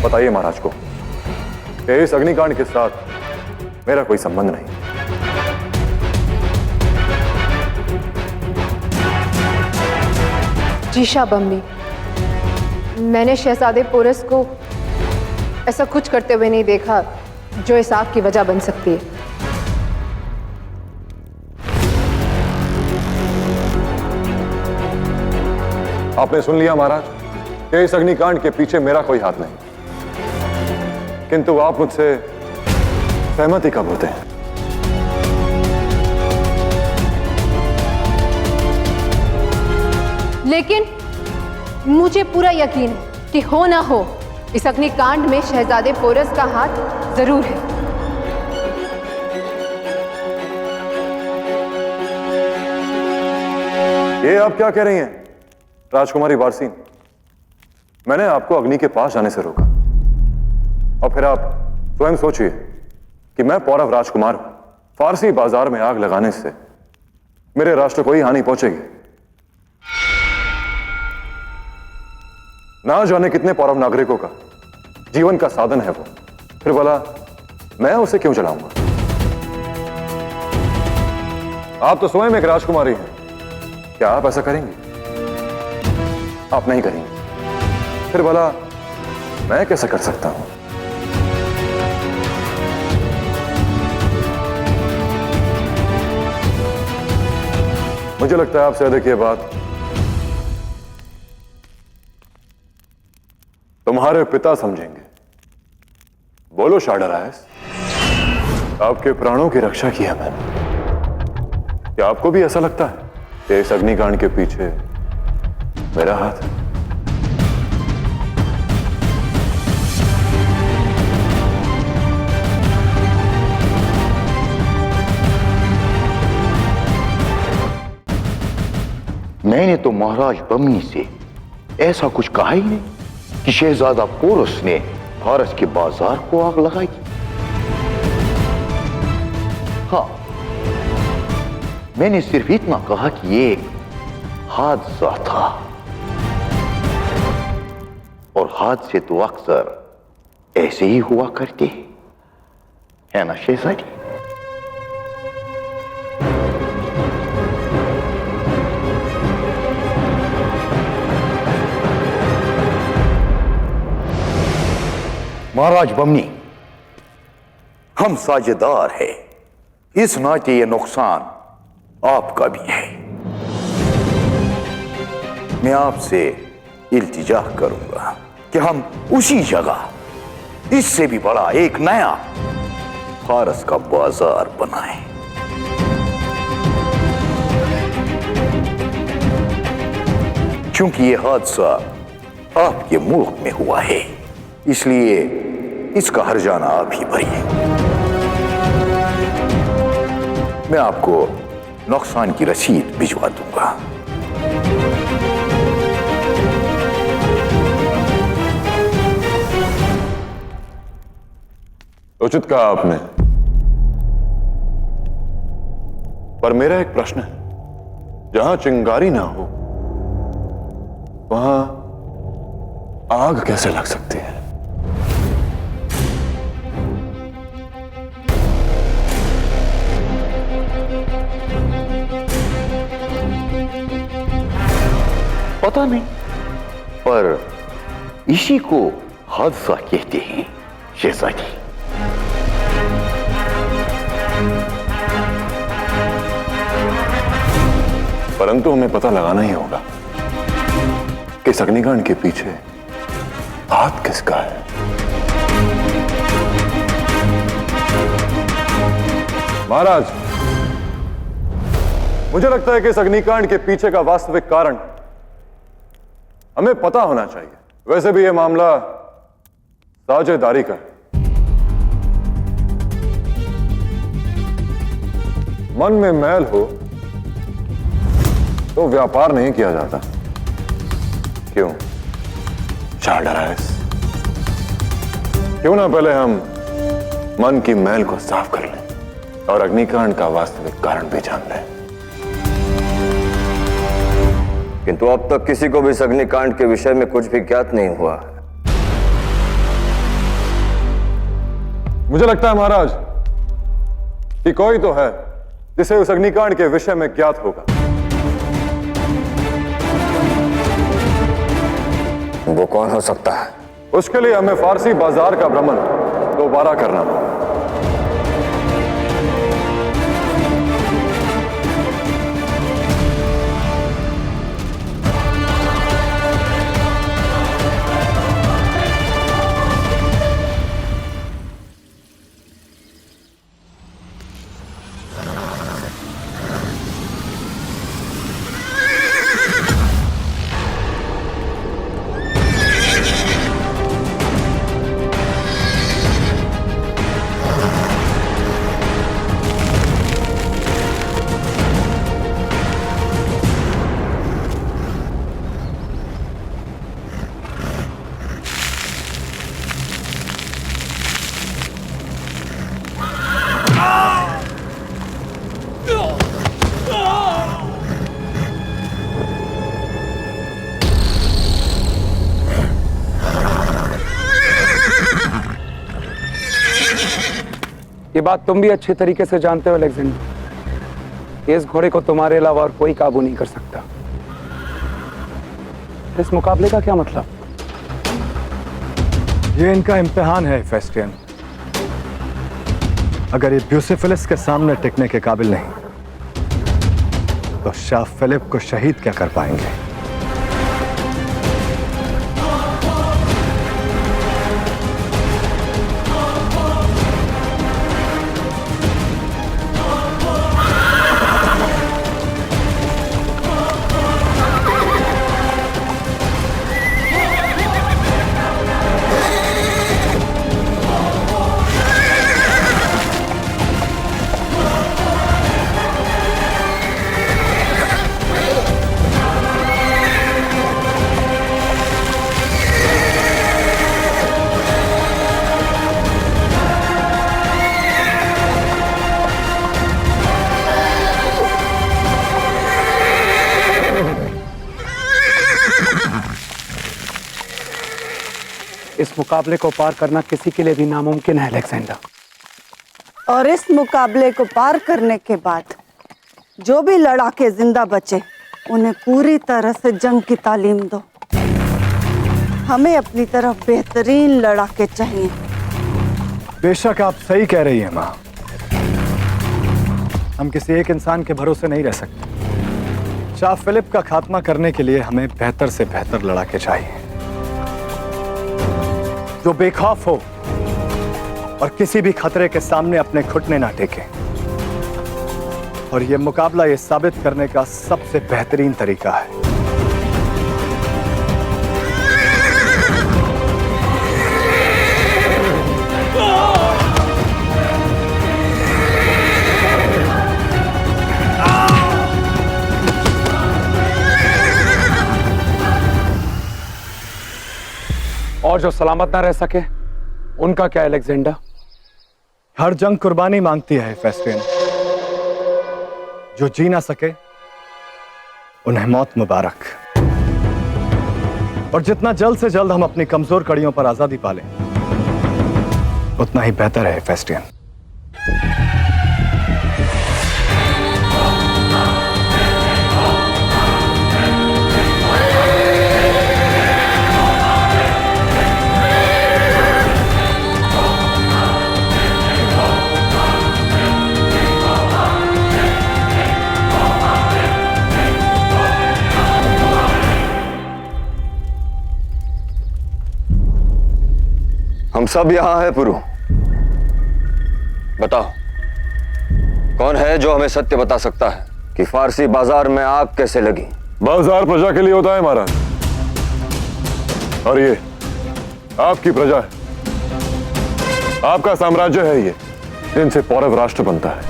बताइए महाराज को कि इस अग्निकांड के साथ मेरा कोई संबंध नहीं। जी शाह बम्बी, मैंने शहजादे पोरस को ऐसा कुछ करते हुए नहीं देखा जो इस आग की वजह बन सकती है। आपने सुन लिया महाराज कि इस अग्निकांड के पीछे मेरा कोई हाथ नहीं, किंतु आप मुझसे सहमति कब होते हैं? लेकिन मुझे पूरा यकीन है कि हो ना हो इस अग्निकांड में शहजादे पोरस का हाथ जरूर है। ये आप क्या कह रही हैं राजकुमारी वारसीन? मैंने आपको अग्नि के पास जाने से रोका और फिर आप स्वयं सोचिए कि मैं पौरव राजकुमार हूं। फारसी बाजार में आग लगाने से मेरे राष्ट्र को ही हानि पहुंचेगी। ना जाने कितने पौरव नागरिकों का जीवन का साधन है वो, फिर भला मैं उसे क्यों जलाऊंगा? आप तो स्वयं एक राजकुमारी हैं, क्या आप ऐसा करेंगी? आप नहीं करेंगे, फिर भला मैं कैसे कर सकता हूं? मुझे लगता है आपसे अधिक ये बात तुम्हारे पिता समझेंगे। बोलो शाडरायस, आपके प्राणों की रक्षा की है मैंने। क्या आपको भी ऐसा लगता है कि इस अग्निकांड के पीछे मेरा हाथ है? मैंने तो महाराज बमनी से ऐसा कुछ कहा ही नहीं कि शहजादा पोरस ने फारस के बाजार को आग लगाई। हाँ, मैंने सिर्फ इतना कहा कि ये एक हादसा था, और हादसे तो अक्सर ऐसे ही हुआ करते हैं, है ना शहजादी? महाराज बमनी, हम साझेदार हैं, इस नाते ये नुकसान आपका भी है। मैं आपसे इल्तिजा करूंगा कि हम उसी जगह इससे भी बड़ा एक नया फारस का बाजार बनाएं। क्योंकि यह हादसा आपके मुल्क में हुआ है, इसलिए इसका हर्जाना आप ही भरिए। मैं आपको नुकसान की रसीद भिजवा दूंगा। उचित कहा आपने, पर मेरा एक प्रश्न है। जहां चिंगारी ना हो वहां आग कैसे लग सकती है? पता नहीं, पर इसी को हादसा कहते हैं शहजादी। परंतु हमें पता लगाना ही होगा कि इस अग्निकांड के पीछे हाथ किसका है। महाराज, मुझे लगता है कि इस अग्निकांड के पीछे का वास्तविक कारण हमें पता होना चाहिए। वैसे भी यह मामला साझेदारी का है। मन में मैल हो तो व्यापार नहीं किया जाता। क्यों शाडरायस? क्यों ना पहले हम मन की मैल को साफ कर लें और अग्निकांड का वास्तविक कारण भी जान लें। किंतु अब तक किसी को भी इस अग्निकांड के विषय में कुछ भी ज्ञात नहीं हुआ। मुझे लगता है महाराज कि कोई तो है जिसे उस अग्निकांड के विषय में ज्ञात होगा। वो कौन हो सकता है? उसके लिए हमें फारसी बाजार का भ्रमण दोबारा करना होगा। ये बात तुम भी अच्छे तरीके से जानते हो अलेक्जेंडर। इस घोड़े को तुम्हारे अलावा और कोई काबू नहीं कर सकता। इस मुकाबले का क्या मतलब? ये इनका इम्तिहान है फेस्टियन। अगर ये ब्यूसिफिलिस के सामने टिकने के काबिल नहीं तो शाह फिलिप को शहीद क्या कर पाएंगे। इस मुकाबले को पार करना किसी के लिए भी नामुमकिन है अलेक्जेंडर। और इस मुकाबले को पार करने के बाद जो भी लड़ाके जिंदा बचे उन्हें पूरी तरह से जंग की तालीम दो। हमें अपनी तरफ बेहतरीन लड़ाके चाहिए। बेशक आप सही कह रही हैं माँ। हम किसी एक इंसान के भरोसे नहीं रह सकते। शाह फिलिप का खात्मा करने के लिए हमें बेहतर से बेहतर लड़ाके चाहिए जो बेखौफ हो और किसी भी खतरे के सामने अपने घुटने ना टेके। और यह मुकाबला ये साबित करने का सबसे बेहतरीन तरीका है। और जो सलामत ना रह सके उनका क्या अलेक्जेंडर? हर जंग कुर्बानी मांगती है फेस्टियन। जो जी ना सके उन्हें मौत मुबारक। और जितना जल्द से जल्द हम अपनी कमजोर कड़ियों पर आजादी पालें उतना ही बेहतर है फेस्टियन। हम सब यहाँ हैं पुरु। बताओ कौन है जो हमें सत्य बता सकता है कि फारसी बाजार में आग कैसे लगी? बाजार प्रजा के लिए होता है महाराज, और ये आपकी प्रजा है, आपका साम्राज्य है ये, जिनसे पौरव राष्ट्र बनता है।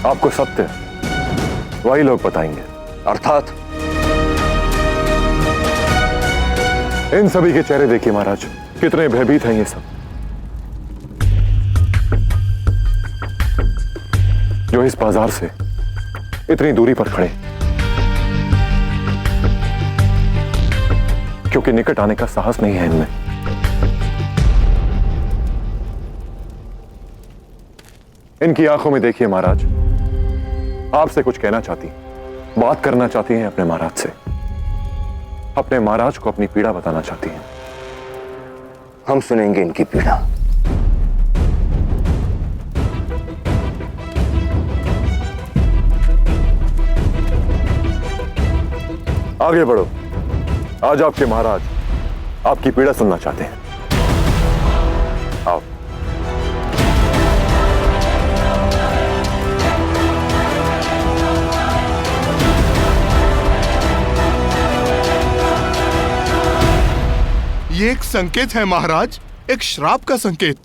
आपको सत्य वही लोग बताएंगे। अर्थात इन सभी के चेहरे देखिए महाराज, कितने भयभीत हैं ये सब, जो इस बाजार से इतनी दूरी पर खड़े, क्योंकि निकट आने का साहस नहीं है इनमें। इनकी आंखों में देखिए महाराज, आपसे कुछ कहना चाहती, बात करना चाहती हैं अपने महाराज से, अपने महाराज को अपनी पीड़ा बताना चाहती हैं। हम सुनेंगे इनकी पीड़ा। आगे बढ़ो, आज आपके महाराज आपकी पीड़ा सुनना चाहते हैं। आओ। ये एक संकेत है महाराज, एक श्राप का संकेत।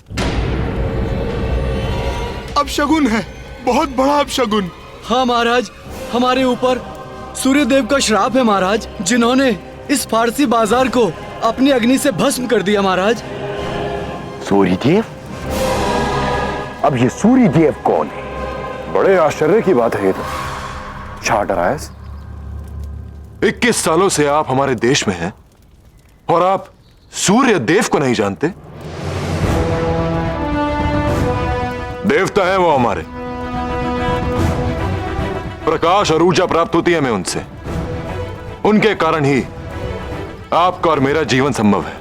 अपशगुन है, बहुत बड़ा अपशगुन। हाँ महाराज, हमारे ऊपर सूर्यदेव का श्राप है महाराज, जिन्होंने इस फारसी बाजार को अपनी अग्नि से भस्म कर दिया महाराज। सूर्यदेव? अब ये सूर्यदेव कौन है? बड़े आश्चर्य की बात है ये तो। चार्टर आयस, 21 सालों से आप हमारे देश में हैं और आप सूर्य देव को नहीं जानते? देवता है वो हमारे, प्रकाश और ऊर्जा प्राप्त होती है हमें उनसे। उनके कारण ही आपका और मेरा जीवन संभव है।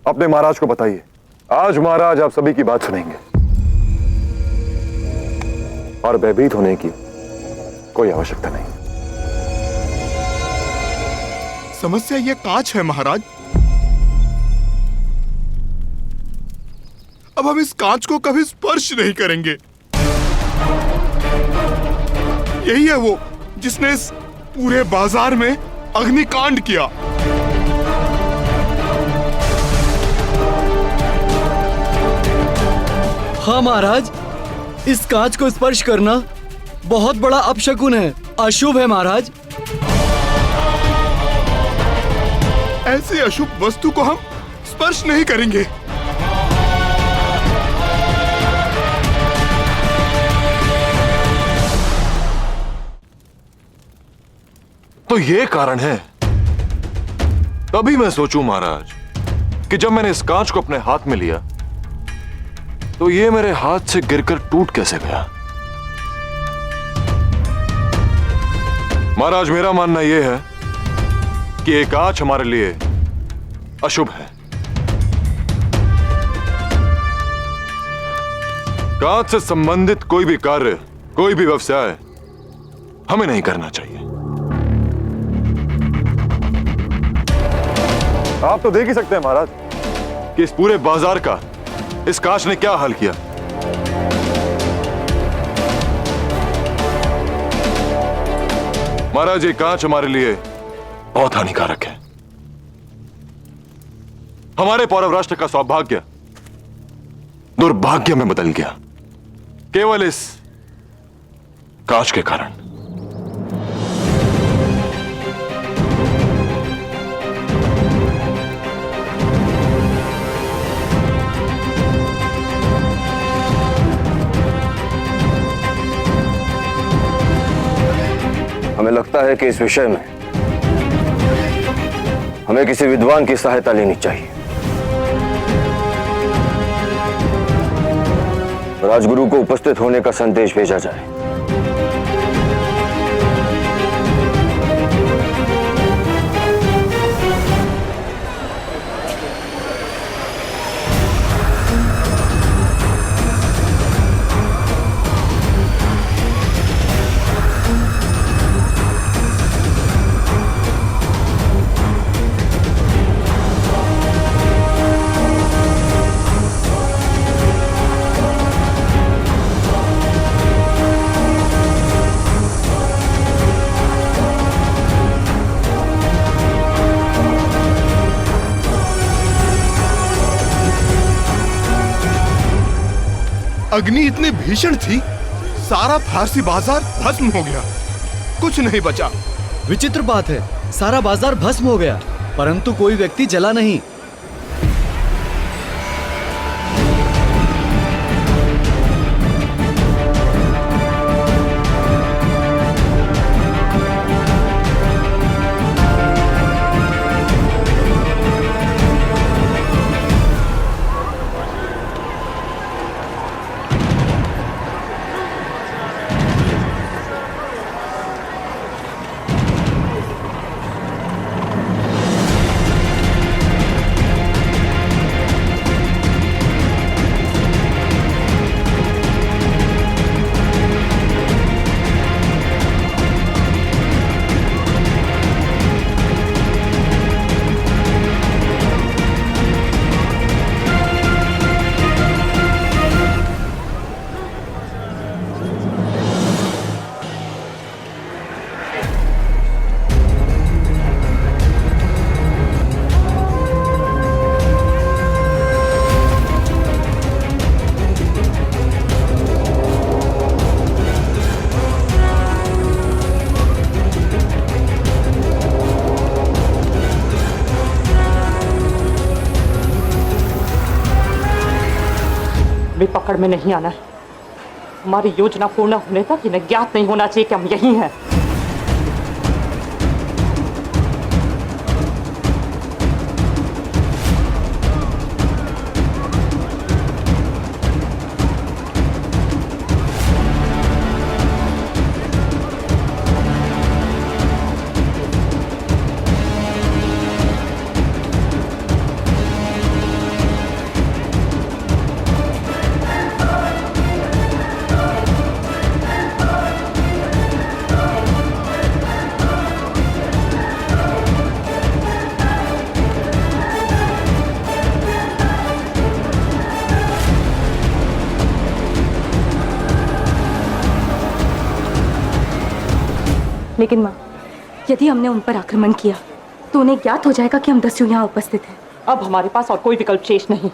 अपने महाराज को बताइए, आज महाराज आप सभी की बात सुनेंगे और भयभीत होने की कोई आवश्यकता नहीं। समस्या ये कांच है महाराज। अब हम इस कांच को कभी स्पर्श नहीं करेंगे। यही है वो जिसने इस पूरे बाजार में अग्निकांड किया। हाँ महाराज, इस कांच को स्पर्श करना बहुत बड़ा अपशकुन है, अशुभ है महाराज। ऐसी अशुभ वस्तु को हम स्पर्श नहीं करेंगे। तो ये कारण है। तभी मैं सोचूं महाराज कि जब मैंने इस कांच को अपने हाथ में लिया तो ये मेरे हाथ से गिरकर टूट कैसे गया। महाराज, मेरा मानना यह है कि ये कांच हमारे लिए अशुभ है। कांच से संबंधित कोई भी कार्य, कोई भी व्यवसाय हमें नहीं करना चाहिए। आप तो देख ही सकते हैं महाराज कि इस पूरे बाजार का इस कांच ने क्या हाल किया। महाराज, ये कांच हमारे लिए बहुत हानिकारक है। हमारे पौरव राष्ट्र का सौभाग्य दुर्भाग्य में बदल गया केवल इस कांच के कारण। हमें लगता है कि इस विषय में हमें किसी विद्वान की सहायता लेनी चाहिए। राजगुरु को उपस्थित होने का संदेश भेजा जाए। अग्नि इतनी भीषण थी, सारा फारसी बाजार भस्म हो गया, कुछ नहीं बचा। विचित्र बात है, सारा बाजार भस्म हो गया परंतु कोई व्यक्ति जला नहीं। भी पकड़ में नहीं आना है। हमारी योजना पूर्ण होने तक इन्हें ज्ञात नहीं होना चाहिए कि हम यहीं हैं। लेकिन माँ, यदि हमने उन पर आक्रमण किया तो उन्हें ज्ञात हो जाएगा कि हम दस्यु यहाँ उपस्थित हैं। अब हमारे पास और कोई विकल्प शेष नहीं।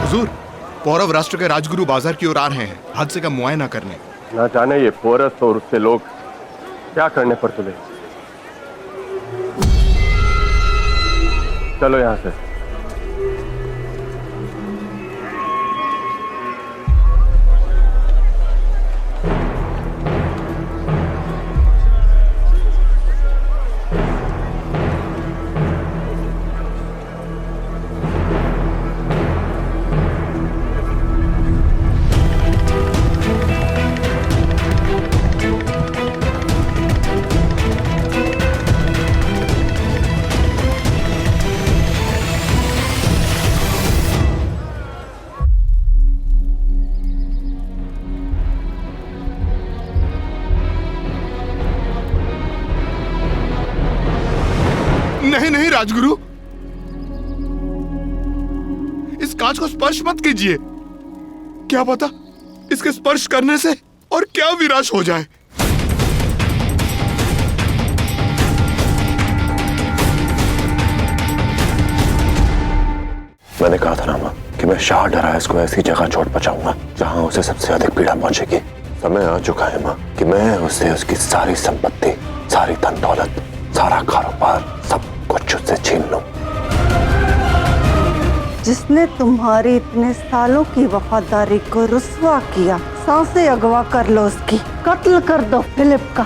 हुजूर, पौरव राष्ट्र के राजगुरु बाजार की ओर आ रहे हैं हादसे का मुआयना करने। ना जाने ये पोरस और उससे लोग क्या करने पर तुले। चलो यहां से। नहीं नहीं राजगुरु, इस कांच को स्पर्श मत कीजिए। क्या पता इसके स्पर्श करने से और क्या विनाश हो जाए। मैंने कहा था ना मां कि मैं शाह डरायस को ऐसी जगह चोट पहुंचाऊंगा जहां उसे सबसे अधिक पीड़ा पहुंचेगी। समय आ चुका है मां कि मैं उसे उसकी सारी संपत्ति, सारी धन दौलत, सारा कारोबार, सब कुछ उससे छीन लूं। जिसने तुम्हारी इतने सालों की वफादारी को रुस्वा किया, सांसें अगवा कर लो उसकी, कत्ल कर दो फिलिप का।